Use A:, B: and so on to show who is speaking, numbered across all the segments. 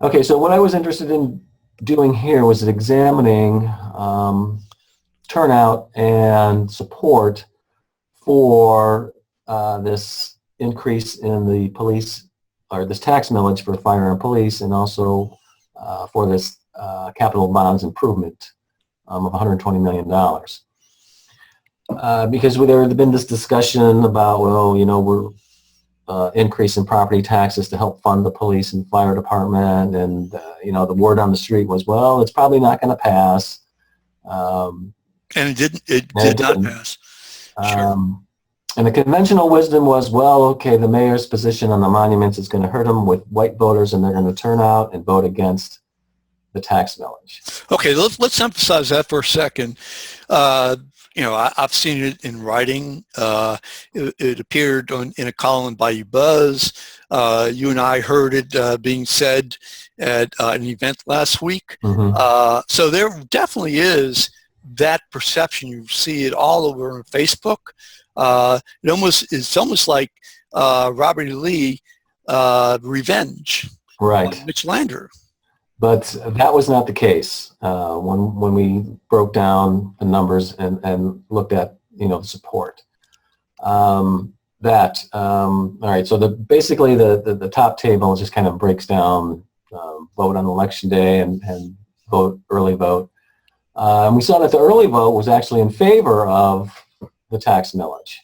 A: Okay, so what I was interested in doing here was examining turnout and support for this increase in the police, or this tax millage for fire and police, and also for this capital bonds improvement of $120 million. Because there had been this discussion about, well, you know, we're increase in property taxes to help fund the police and fire department, and you know, the word on the street was, well, it's probably not going to pass.
B: And it didn't. It did not pass. Sure.
A: And the conventional wisdom was, well, okay, the mayor's position on the monuments is going to hurt them with white voters, and they're going to turn out and vote against the tax millage.
B: Okay, let's emphasize that for a second. You know, I've seen it in writing. It appeared in a column by You Buzz. You and I heard it being said at an event last week.
A: Mm-hmm.
B: So there definitely is that perception. You see it all over on Facebook. It's almost like Robert E. Lee revenge,
A: right,
B: on Mitch Landrieu.
A: But that was not the case when we broke down the numbers and looked at, you know, the support. All right, so basically the top table just kind of breaks down vote on election day and vote, early vote. And we saw that the early vote was actually in favor of the tax millage.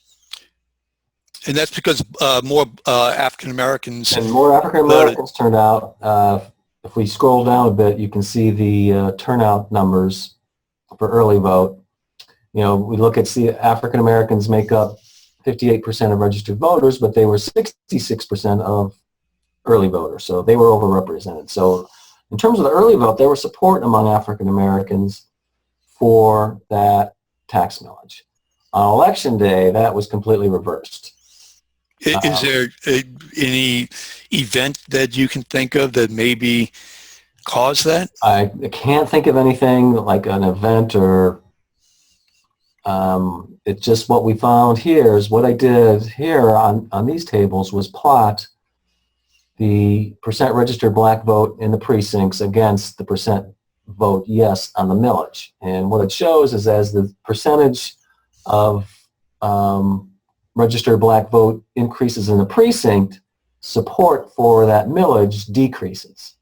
B: And that's because more African Americans.
A: And more African Americans turned out. If we scroll down a bit, you can see the turnout numbers for early vote. You know, we look at, see, African Americans make up 58% of registered voters, but they were 66% of early voters, so they were overrepresented. So in terms of the early vote, there was support among African Americans for that tax millage. On election day, that was completely reversed.
B: Is there any event that you can think of that maybe caused that?
A: I can't think of anything like an event, or it's just what we found here is what I did here on these tables was plot the percent registered black vote in the precincts against the percent vote yes on the millage. And what it shows is as the percentage of registered black vote increases in the precinct, support for that millage decreases.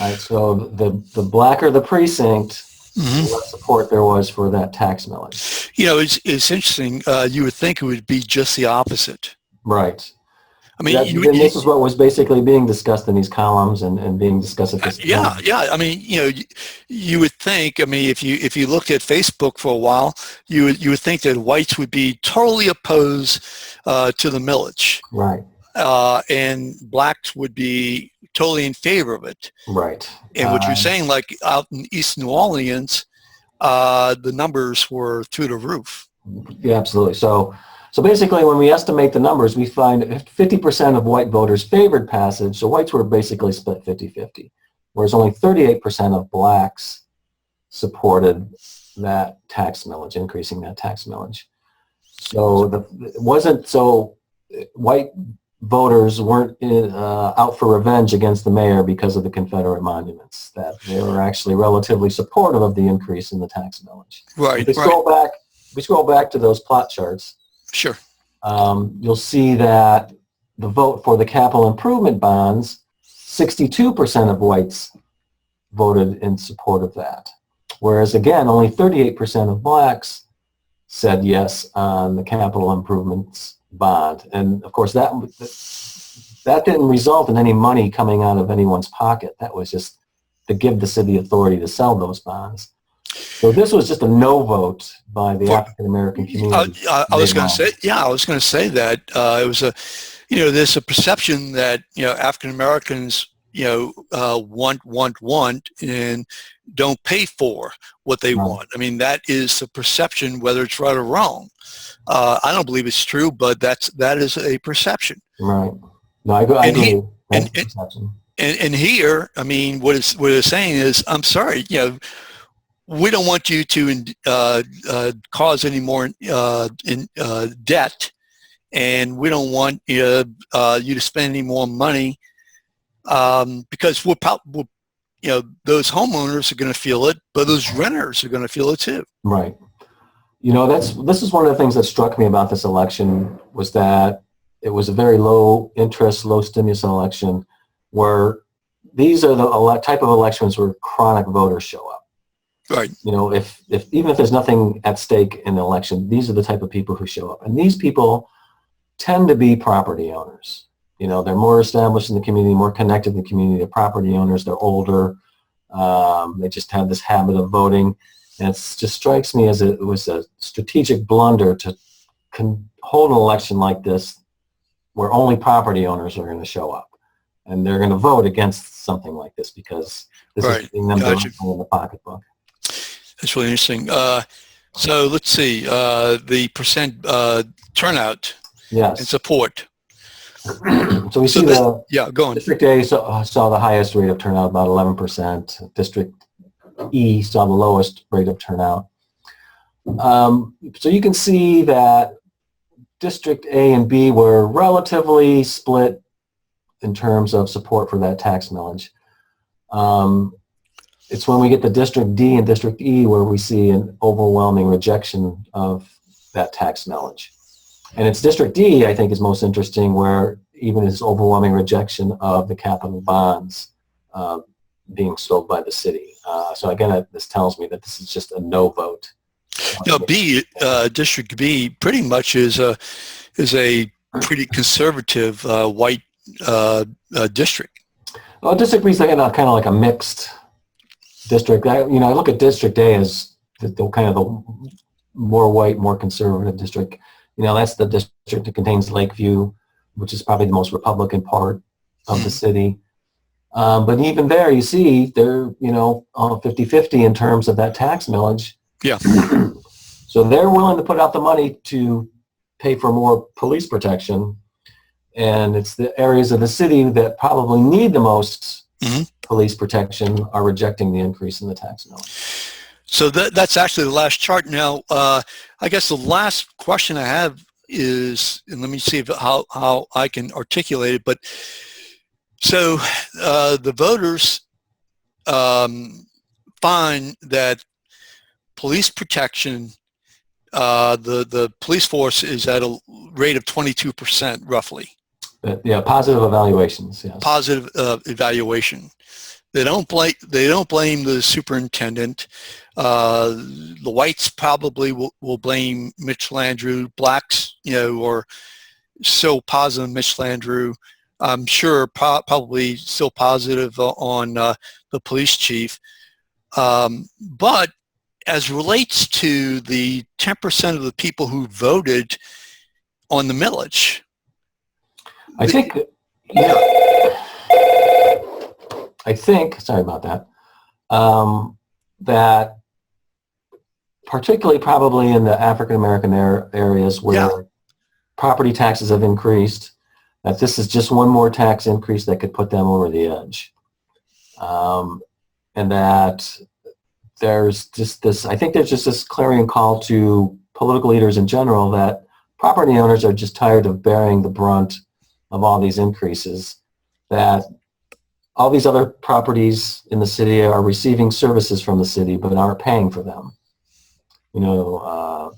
A: All right, so the blacker the precinct, the less support there was for that tax millage.
B: You know, it's interesting. You would think it would be just the opposite.
A: Right.
B: I mean,
A: this is what was basically being discussed in these columns and being discussed at this point.
B: Yeah. I mean, you know, you would think. I mean, if you looked at Facebook for a while, you would think that whites would be totally opposed to the millage,
A: right?
B: And blacks would be totally in favor of it,
A: right?
B: And what you're saying, like out in East New Orleans, the numbers were through the roof.
A: Yeah, absolutely. So basically, when we estimate the numbers, we find 50% of white voters favored passage, so whites were basically split 50-50, whereas only 38% of blacks supported that tax millage, increasing that tax millage. So it wasn't so white voters weren't out for revenge against the mayor because of the Confederate monuments, that they were actually relatively supportive of the increase in the tax millage. Right. If we scroll back to those plot charts.
B: Sure.
A: You'll see that the vote for the capital improvement bonds, 62% of whites voted in support of that. Whereas again, only 38% of blacks said yes on the capital improvements bond. And of course that didn't result in any money coming out of anyone's pocket. That was just to give the city authority to sell those bonds. So this was just a no vote by the African American community.
B: I was going to say that it was there's a perception that African Americans want and don't pay for what they want. I mean, that is the perception, whether it's right or wrong. I don't believe it's true, but that is a perception.
A: Right. No, I agree.
B: And here, I mean, what it's saying is, I'm sorry, we don't want you to cause any more debt, and we don't want you to spend any more money because those homeowners are going to feel it, but those renters are going to feel it too.
A: Right. This is one of the things that struck me about this election, was that it was a very low interest, low stimulus election, where these are the type of elections where chronic voters show up.
B: Right.
A: If even if there's nothing at stake in the election, these are the type of people who show up. And these people tend to be property owners. They're more established in the community, more connected to the community. They're property owners. They're older. They just have this habit of voting. And it just strikes me as it was a strategic blunder to hold an election like this where only property owners are going to show up. And they're going to vote against something like this because this is giving them directly in the pocketbook.
B: That's really interesting. So let's see, the percent turnout and support.
A: So we see
B: go on.
A: District A saw the highest rate of turnout, about 11%. District E saw the lowest rate of turnout. So you can see that District A and B were relatively split in terms of support for that tax millage. It's when we get to District D and District E where we see an overwhelming rejection of that tax millage. And it's District D, I think, is most interesting, where even this overwhelming rejection of the capital bonds being sold by the city. So again, this tells me that this is just a no vote.
B: District B pretty much is a pretty conservative white district.
A: Well, District B is kind of like a mixed district. I look at District A as the kind of the more white, more conservative district. That's the district that contains Lakeview, which is probably the most Republican part of the city. But even there, you see, they're, 50-50 in terms of that tax millage.
B: Yeah.
A: So they're willing to put out the money to pay for more police protection. And it's the areas of the city that probably need the most police protection are rejecting the increase in the tax millage.
B: So that's actually the last chart. Now, I guess the last question I have is, and let me see how I can articulate it, but so the voters find that police protection, the police force is at a rate of 22% roughly.
A: Yeah, positive evaluations. Yes.
B: Positive evaluation. They don't blame the superintendent. The whites probably will blame Mitch Landrieu. Blacks, or so positive Mitch Landrieu. I'm sure probably still positive on the police chief. But as relates to the 10% of the people who voted on the millage,
A: I think, sorry about that, that particularly probably in the African-American areas where property taxes have increased, that this is just one more tax increase that could put them over the edge. And that there's just this, I think there's just this clarion call to political leaders in general that property owners are just tired of bearing the brunt of all these increases, that all these other properties in the city are receiving services from the city but aren't paying for them. A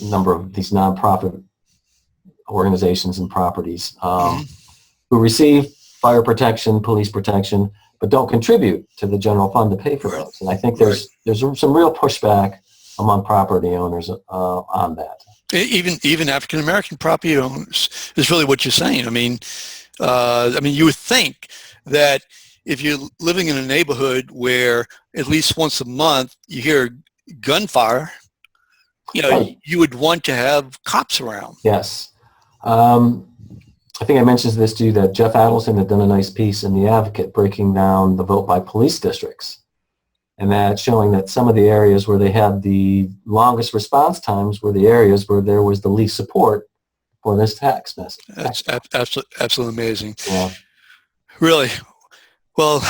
A: number of these nonprofit organizations and properties who receive fire protection, police protection, but don't contribute to the general fund to pay for those. And I think there's some real pushback among property owners on that.
B: Even African American property owners is really what you're saying. I mean, you would think that if you're living in a neighborhood where at least once a month you hear gunfire, you would want to have cops around.
A: Yes. I think I mentioned this to you that Jeff Adelson had done a nice piece in The Advocate breaking down the vote by police districts, and that showing that some of the areas where they had the longest response times were the areas where there was the least support for this tax message.
B: That's absolutely amazing.
A: Yeah.
B: Really. Well,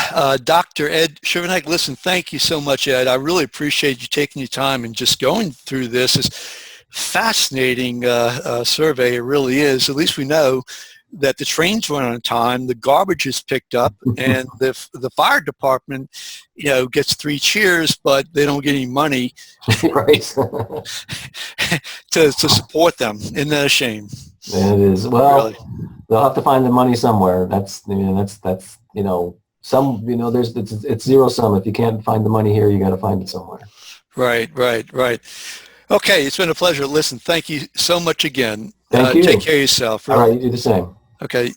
B: Dr. Ed Chervenak, listen, thank you so much, Ed. I really appreciate you taking your time and just going through this. It's fascinating survey. It really is. At least we know that the trains run on time, the garbage is picked up, and the fire department, gets 3 cheers, but they don't get any money
A: Right.
B: to support them. Isn't that a shame?
A: Yeah, it is. Well,
B: Really.
A: they'll have to find the money somewhere. That's it's zero sum. If you can't find the money here, you got to find it somewhere.
B: Right. Okay, it's been a pleasure. Listen, thank you so much again.
A: Thank you.
B: Take care of yourself. Really.
A: All right, you do the same.
B: Okay.